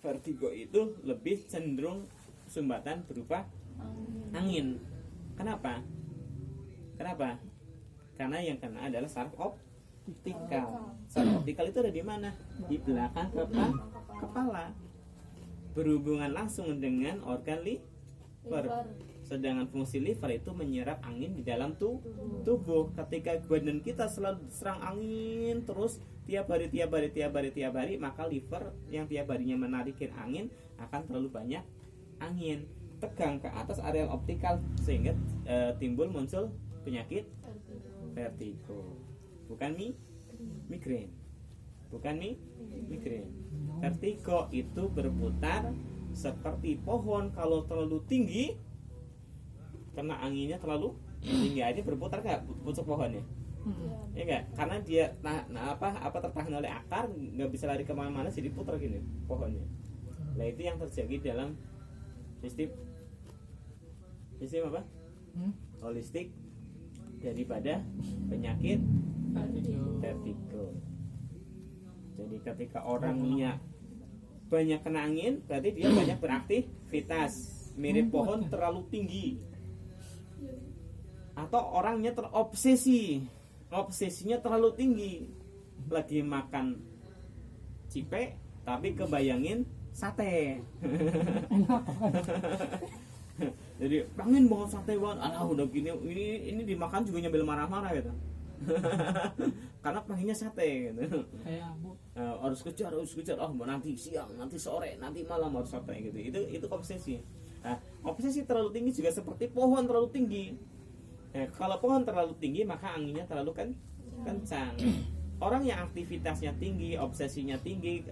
vertigo itu lebih cenderung sumbatan berupa angin. Kenapa? Karena yang kena adalah saraf optikal. Saraf optikal itu ada di mana? Di belakang kepala. Berhubungan langsung dengan organ liver. Sedangkan fungsi liver itu menyerap angin di dalam tubuh. Ketika badan kita selalu diserang angin terus tiap hari, maka liver yang tiap harinya menarikin angin akan terlalu banyak angin. Tegang ke atas areal optikal sehingga muncul penyakit vertigo. Bukan migrain. Vertigo itu berputar seperti pohon kalau terlalu tinggi, karena anginnya terlalu tinggi aja berputar nggak pucuk pohonnya, ya nggak? Karena dia tertahan oleh akar, nggak bisa lari kemana-mana, jadi putar gini pohonnya. Nah itu yang terjadi dalam sistem apa? Holistik daripada penyakit vertigo. Jadi ketika orangnya banyak kena angin, berarti dia banyak beraktivitas, mirip pohon terlalu tinggi. Atau orangnya obsesinya terlalu tinggi, lagi makan cipe tapi kebayangin sate. Jadi pengen banget sate banget, udah gini ini dimakan juga nyambil marah-marah gitu. Karena pengennya sate gitu. Harus kejar, nanti siang, nanti sore, nanti malam harus sate gitu. Itu obsesi. Nah, obsesi terlalu tinggi juga seperti pohon terlalu tinggi. Kalau pohon terlalu tinggi maka anginnya terlalu kencang. Orang yang aktivitasnya tinggi, obsesinya tinggi,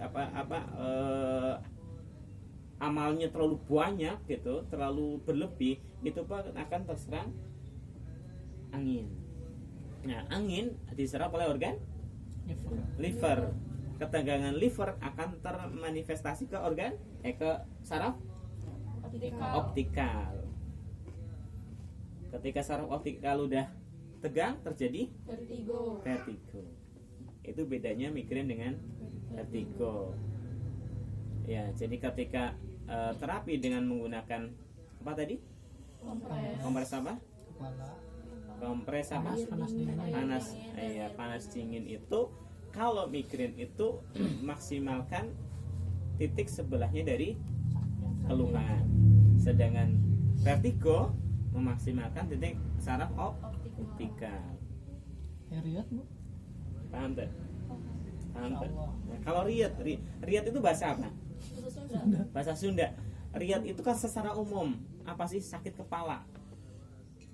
amalnya terlalu banyak gitu, terlalu berlebih, itu akan terserang angin. Nah, angin diserap oleh organ liver. Ketegangan liver akan termanifestasi ke organ ke saraf optikal. Ketika saraf optikal udah tegang terjadi vertigo. Itu bedanya migrain dengan vertigo. Ya, jadi ketika terapi dengan menggunakan apa tadi? Kompres apa? Kompres apa? Panas dingin itu kalau migrain itu maksimalkan titik sebelahnya dari keluhan. Sedangkan vertigo memaksimalkan titik saraf optikal. Riat, Bu? Paham tuh? Nah, kalau riat itu bahasa apa? Bahasa Sunda. Riat itu kan secara umum apa sih? Sakit kepala.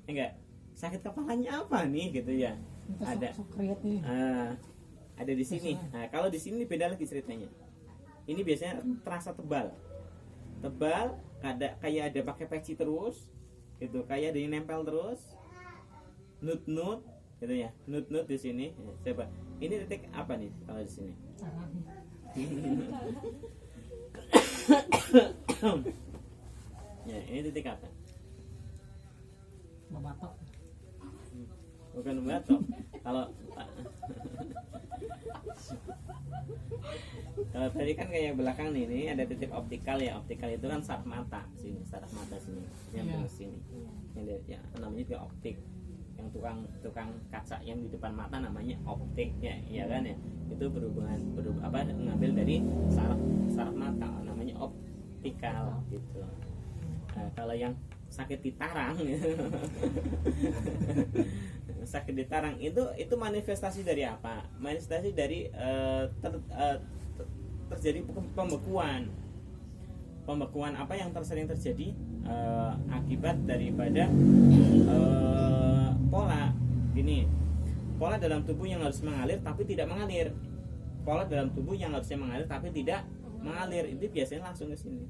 Enggak? Sakit kepalanya apa nih gitu ya? Ada. Ada di sini. Nah, kalau di sini beda lagi ceritanya. Ini biasanya terasa tebal, kayak ada pakai peci terus, gitu, kayak ada yang nempel terus, nut gitu ya, nut di sini. Coba, ini titik apa nih kalau di sini? Ya, ini titik apa? Batok. Bukan batok. Kalau tadi kan kayak belakang nih, ini ada titik optikal ya. Optikal itu kan saraf mata sini, yang sini. Yang namanya juga optik. Yang tukang kaca yang di depan mata namanya optik ya, iya kan ya. Itu ngambil dari saraf mata namanya optikal gitu. Nah, kalau yang sakit di tarang sakit di tarang itu manifestasi dari apa? Manifestasi dari terjadi pembekuan apa yang sering terjadi akibat daripada pola dalam tubuh yang harus mengalir tapi tidak mengalir. Pola dalam tubuh yang harusnya mengalir tapi tidak mengalir, itu biasanya langsung ke sini.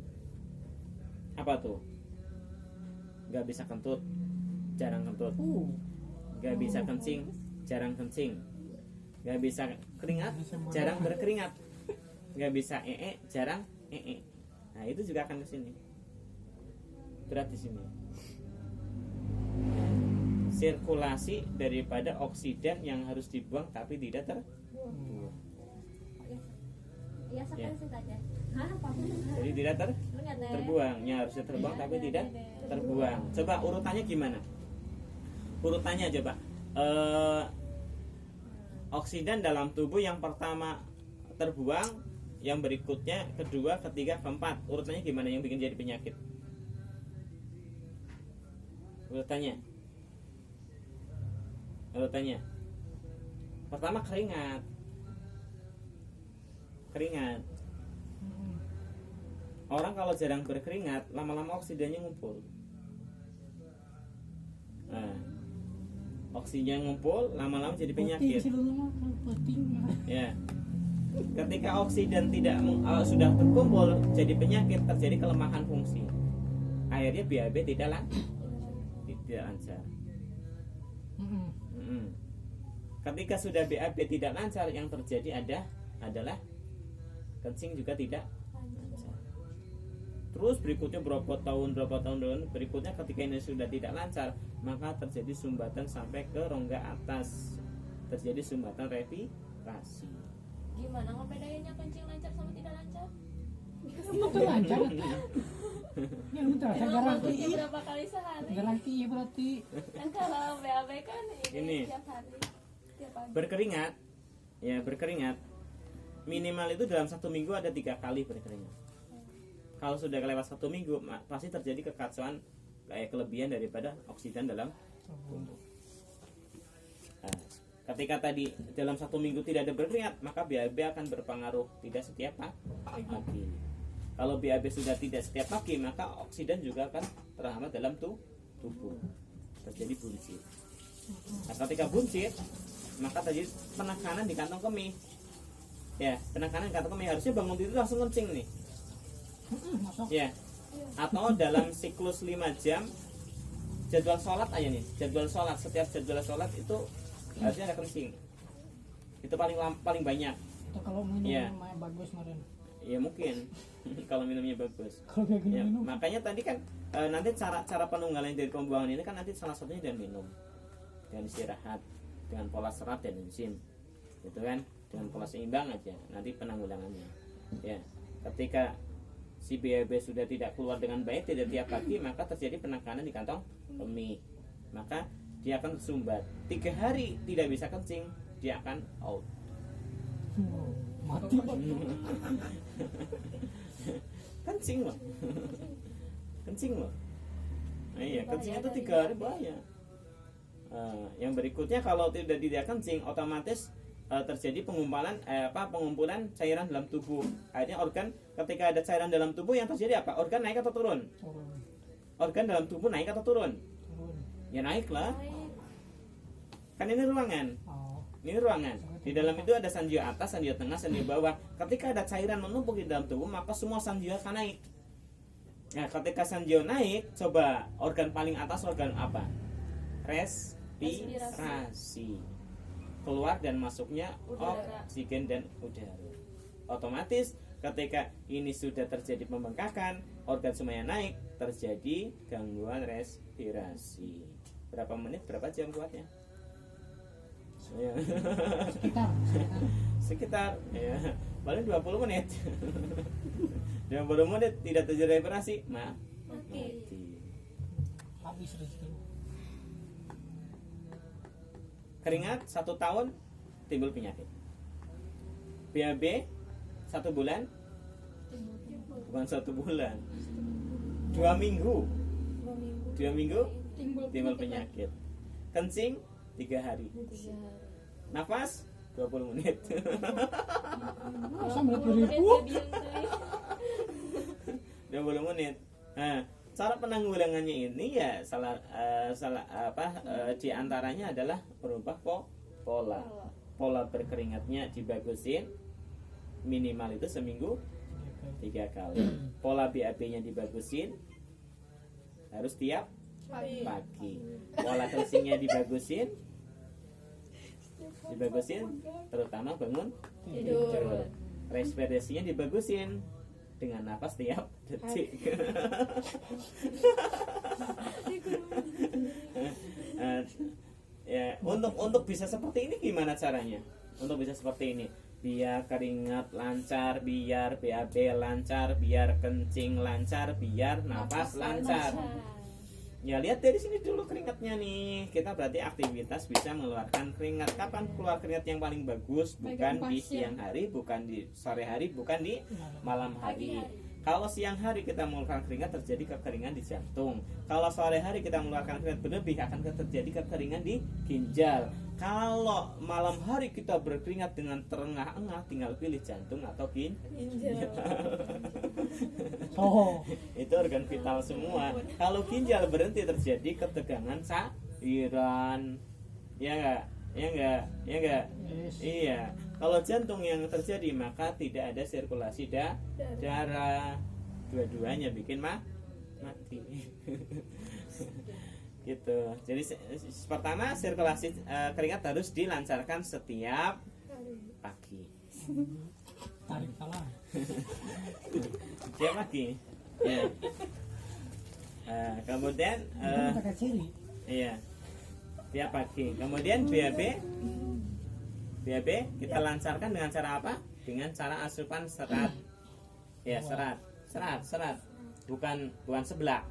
Apa tuh? Gak bisa kentut, jarang kentut. Gak bisa kencing, jarang kencing. Gak bisa keringat, jarang berkeringat. Gak bisa jarang Nah, itu juga akan ke sini. Berat di sini. Sirkulasi daripada oksigen yang harus dibuang tapi tidak terbuang. Ya, Ya. saja. Jadi tidak terbuang. Ya harusnya terbuang tapi tidak terbuang. Coba urutannya gimana? Urutannya coba. Oksidan dalam tubuh yang pertama terbuang, yang berikutnya kedua, ketiga, keempat. Urutannya gimana yang bikin jadi penyakit? Urutannya. Pertama keringat. Orang kalau jarang berkeringat, lama-lama oksidannya ngumpul. Nah, oksigen ngumpul, lama-lama jadi penyakit. Ya. Ketika oksigen sudah terkumpul, jadi penyakit, terjadi kelemahan fungsi. Akhirnya BAB tidak lancar. Ketika sudah BAB tidak lancar, yang terjadi adalah kencing juga tidak lancar. Terus berikutnya berapa tahun berikutnya ketika ini sudah tidak lancar, maka terjadi sumbatan sampai ke rongga atas, terjadi sumbatan respirasi. Gimana ngebedainnya kencing lancar sama tidak lancar? Betul lancar. Ya udah, saya garanti. Berapa kali sehari? Garanti ya berarti. Kan kalau BAB kan Ini. tiap hari, tiap pagi. Berkeringat minimal itu dalam 1 minggu ada 3 kali berkeringat. Kalau sudah kelewat 1 minggu, pasti terjadi kekacauan, kelebihan daripada oksidan dalam tubuh. Nah, ketika tadi dalam 1 minggu tidak ada berkeringat, maka BAB akan berpengaruh tidak setiap pagi. Kalau BAB sudah tidak setiap pagi, maka oksidan juga akan terhambat dalam tubuh, terjadi buncit. Nah, ketika buncit, maka terjadi penekanan di kantong kemih. Ya, penekanan di kantong kemih, harusnya bangun tidur langsung kencing nih. Ya, atau dalam siklus 5 jam jadwal sholat aja nih, setiap jadwal sholat itu harusnya ada kencing. Itu paling banyak. Atau kalau minum Ya. bagus kemarin. Ya mungkin kalau minumnya bagus. Kalau kayak gini Ya, minum. makanya tadi kan nanti cara penunggalan dari pembuangan ini kan nanti salah satunya dengan minum, dengan istirahat, dengan pola serat dan enzim, gitu kan, dengan pola seimbang aja nanti penanggulangannya. Ya, ketika si BAB sudah tidak keluar dengan baik, tidak tiap pagi, maka terjadi penekanan di kantong kemih, maka dia akan sumbat. 3 hari tidak bisa kencing, dia akan out. Mati. Kencing loh. Nah, iya, kencing itu 3 hari bahaya. Yang berikutnya kalau tidak kencing, otomatis terjadi pengumpulan cairan dalam tubuh. Akhirnya organ, ketika ada cairan dalam tubuh, yang terjadi apa? Organ naik atau turun? Organ dalam tubuh naik atau turun? Ya naik lah. Kan ini ruangan. Ini ruangan. Di dalam itu ada sandio atas, sandio tengah, sandio bawah. Ketika ada cairan menumpuk di dalam tubuh, maka semua sandio akan naik. Nah, ketika sandio naik, coba organ paling atas organ apa? Respirasi. Keluar dan masuknya oksigen dan udara. Otomatis ketika ini sudah terjadi pembengkakan, organ semuanya naik, terjadi gangguan respirasi. Berapa menit, berapa jam kuatnya? Ya. Sekitar ya, paling 20 menit. 20 menit tidak terjadi respirasi, mati. Habis rezeki. Keringat 1 tahun timbul penyakit. BAB 1 bulan, bukan 1 bulan, 2 minggu, 2 minggu timbul penyakit. Kencing 3 hari. Nafas 20 menit. Masa menit 2000? 20 menit. Nah, cara penanggulangannya ini ya di antaranya adalah merubah pola berkeringatnya dibagusin, minimal itu seminggu 3 kali. Pola BAB-nya dibagusin, harus tiap pagi. Pola kencingnya dibagusin, terutama bangun tidur. Respirasinya dibagusin dengan napas tiap detik. Ya, untuk bisa seperti ini gimana caranya? Untuk bisa seperti ini, biar keringat lancar, biar BAB lancar, biar kencing lancar, biar napas lancar. Ya lihat dari sini dulu keringatnya nih. Kita berarti aktivitas bisa mengeluarkan keringat. Kapan keluar keringat yang paling bagus? Bukan di siang hari, bukan di sore hari, bukan di malam hari. Kalau siang hari kita mengeluarkan keringat, terjadi kekeringan di jantung. Kalau sore hari kita mengeluarkan keringat berlebih, akan terjadi kekeringan di ginjal. Kalau malam hari kita berkeringat dengan terengah-engah, tinggal pilih jantung atau ginjal. Oh, Itu organ vital semua. Kalau ginjal berhenti, terjadi ketegangan cairan. Ya enggak? Ya enggak? Ya enggak? yes. Iya. Kalau jantung yang terjadi, maka tidak ada sirkulasi darah. Dua-duanya bikin mati. Gitu. Jadi pertama, sirkulasi keringat harus dilancarkan setiap pagi. Tarik salah. Setiap pagi. Ya. Kemudian Itu pakai ciri. iya. Tiap pagi. Kemudian BAB kita lancarkan dengan cara apa? Dengan cara asupan serat. Ya, serat. Bukan seblak.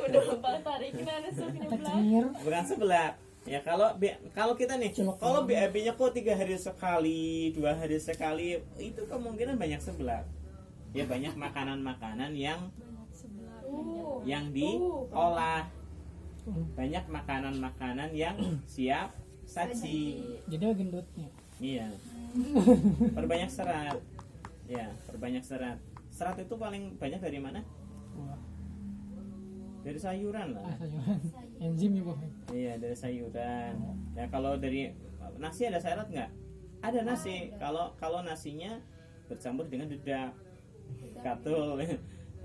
Udah lupa tarik mana suknya Kita belakang. cengir. Bukan seblak. Ya kalau kita nih, Celok. kalau BAB-nya kok 3 hari sekali, 2 hari sekali, itu kemungkinan banyak seblak. Ya banyak makanan-makanan yang diolah. Banyak makanan-makanan yang siap saji. Jadi gendutnya. Iya. Perbanyak serat. Ya, perbanyak serat. Serat itu paling banyak dari mana? Wah, Dari sayuran lah. sayuran. Enzim ya, Bang. Iya, dari sayuran. Ya kalau dari nasi ada serat nggak? Ada nasi. Kalau nasinya bercampur dengan dedak, katul,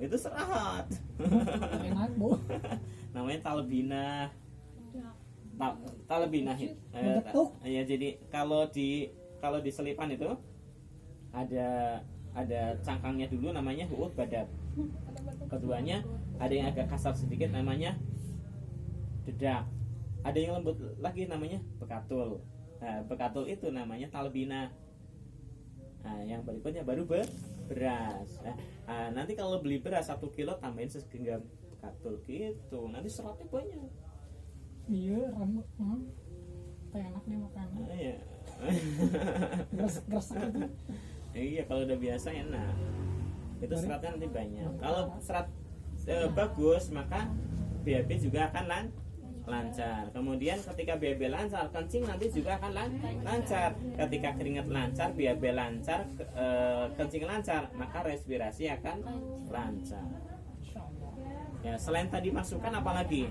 itu serat. Enak, Bu. Namanya talbina. Talbina. Betul. Ya jadi kalau di selipan itu ada cangkangnya dulu namanya huut badat. Keduanya ada yang agak kasar sedikit namanya dedak. Ada yang lembut lagi namanya bekatul. Nah, bekatul itu namanya talbina. Nah, yang berikutnya baru beras. Nanti kalau beli beras 1 kilo tambahin segenggam bekatul gitu. Nanti seratnya banyak. Iya, rambut. Enak nih makan. Iya. Gresek itu. Iya, kalau udah biasa enak. Itu seratnya nanti banyak. Kalau serat bagus, maka BAB juga akan lancar. Kemudian ketika BAB lancar, kencing nanti juga akan lancar. Ketika keringat lancar, BAB lancar, kencing lancar, maka respirasi akan lancar. Insyaallah. Ya, selain tadi masukan apalagi?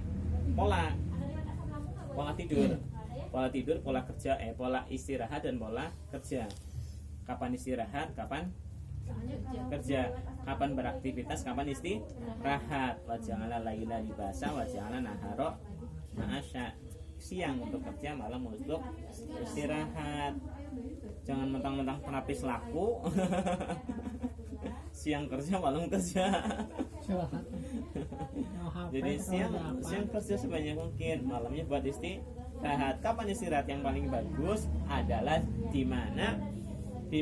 Pola tidur, pola kerja, pola istirahat dan pola kerja. Kapan istirahat, kapan kerja, kapan beraktivitas, kapan istirahat. Waja'ala laila libasa, waja'ala naharo ma'asya. Siang untuk kerja, malam untuk istirahat. Jangan mentang-mentang terapis laku. Siang kerja, malam kerja. Silahkan. Jadi siang kerja sebanyak mungkin, malamnya buat istirahat. Kapan istirahat yang paling bagus adalah di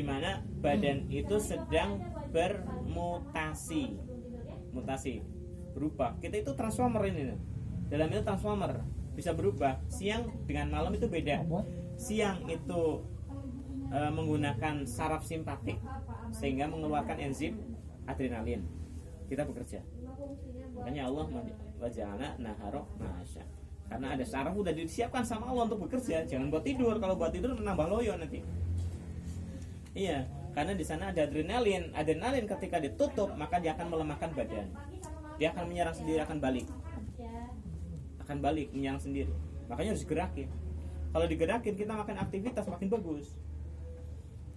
mana badan itu sedang bermutasi, berubah. Kita itu transformer ini. Dalam itu transformer bisa berubah. Siang dengan malam itu beda. Siang itu menggunakan saraf simpatik sehingga mengeluarkan enzim adrenalin. Kita bekerja. Makanya Allah waja'ala naharo ma'asya. Karena ada saraf udah disiapkan sama Allah untuk bekerja. Jangan buat tidur. Kalau buat tidur menambah loyo nanti. Iya, karena di sana ada adrenalin. Adrenalin ketika ditutup maka dia akan melemahkan badan. Dia akan menyerang sendiri, akan balik menyerang sendiri. Makanya harus digerakin. Kalau digerakin kita makan aktivitas makin bagus.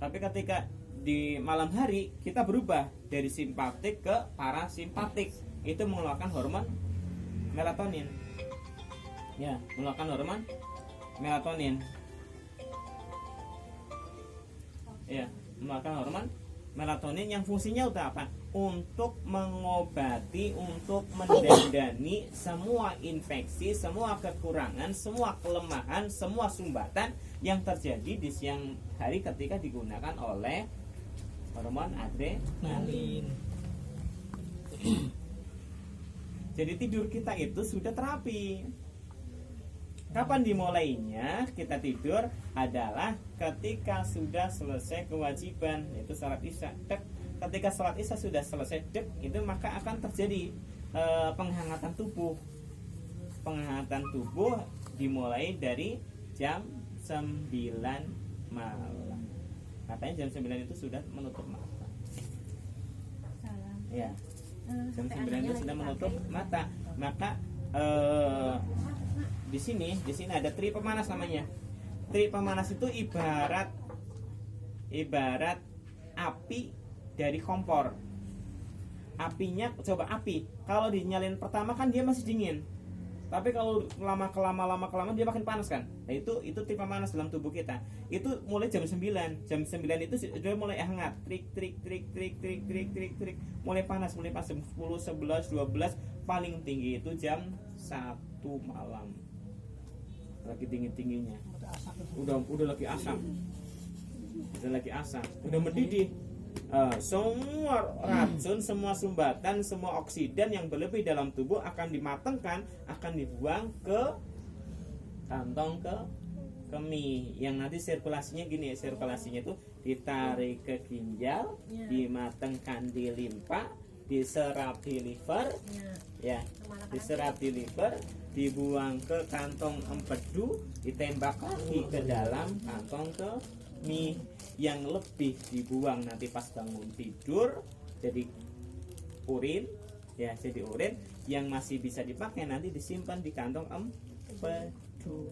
Tapi ketika di malam hari kita berubah dari simpatik ke parasimpatik. Itu mengeluarkan hormon melatonin. Ya, mengeluarkan hormon melatonin. Ya, mengeluarkan hormon Melatonin yang fungsinya untuk apa? Untuk mengobati, untuk mendandani semua infeksi, semua kekurangan, semua kelemahan, semua sumbatan yang terjadi di siang hari ketika digunakan oleh hormon adrenalin. Jadi tidur kita itu sudah terapi. Kapan dimulainya kita tidur adalah ketika sudah selesai kewajiban, yaitu salat isya. Ketika salat isya sudah selesai, itu maka akan terjadi penghangatan tubuh. Penghangatan tubuh dimulai dari jam 9 malam. Katanya jam 9 itu sudah menutup mata. Ya. Jam 9 itu sudah menutup mata. Maka di sini ada tri pemanas namanya. Tri pemanas itu ibarat api dari kompor. Apinya, coba api kalau dinyalain pertama kan dia masih dingin, tapi kalau lama kelamaan dia makin panas kan. Nah itu tri pemanas dalam tubuh kita. Itu mulai jam 9 itu sudah mulai hangat, trik, mulai panas jam 10, 11, 12, paling tinggi itu jam 1 malam. Lagi tingginya udah lagi asam, udah mendidih. Semua racun, semua sumbatan, semua oksidan yang berlebih dalam tubuh akan dimatangkan, akan dibuang ke kantong kemih yang nanti sirkulasinya gini, sirkulasinya itu ditarik ke ginjal, dimatangkan di limpa, diserap di liver, ya, diserap di liver, dibuang ke kantong empedu, ditembak lagi ke dalam kantong kemih, yang lebih dibuang nanti pas bangun tidur jadi urin, ya, jadi urin yang masih bisa dipakai nanti disimpan di kantong empedu.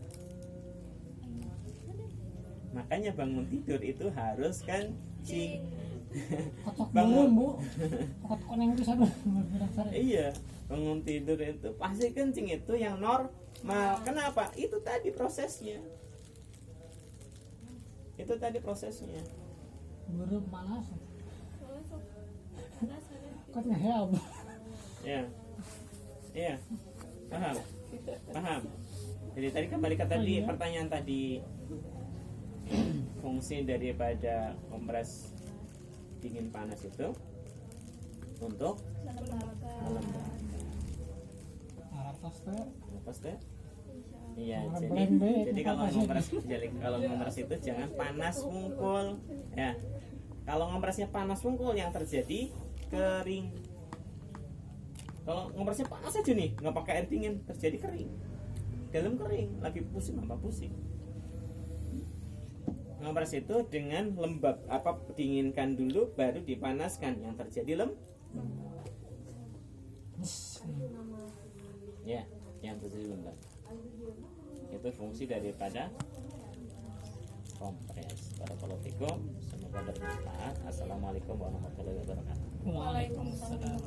Makanya bangun tidur itu harus kencing. Bangun bu, koneng itu sama. Iya, bangun tidur itu pasti kencing, itu yang normal. Kenapa? Itu tadi prosesnya. Buru panas. Panas ada. Kok ngehel? Iya, paham. Jadi tadi kembali ke tadi pertanyaan tadi, fungsi daripada kompres dingin panas itu untuk melembabkan. Lepas deh. Iya, jadi kalau ngompres itu jangan panas mungkul. Ya, kalau ngompresnya panas mungkul yang terjadi kering. Kalau ngompresnya panas aja nih, nggak pakai air dingin, terjadi kering. Dalam kering, lagi pusing, tambah pusing. Ngompres itu dengan lembab, dinginkan dulu, baru dipanaskan, yang terjadi ya, yang terjadi lembab. Itu fungsi daripada kompres. Barakallahu fikum, semoga bermanfaat. Assalamualaikum warahmatullahi wabarakatuh. Waalaikumsalam.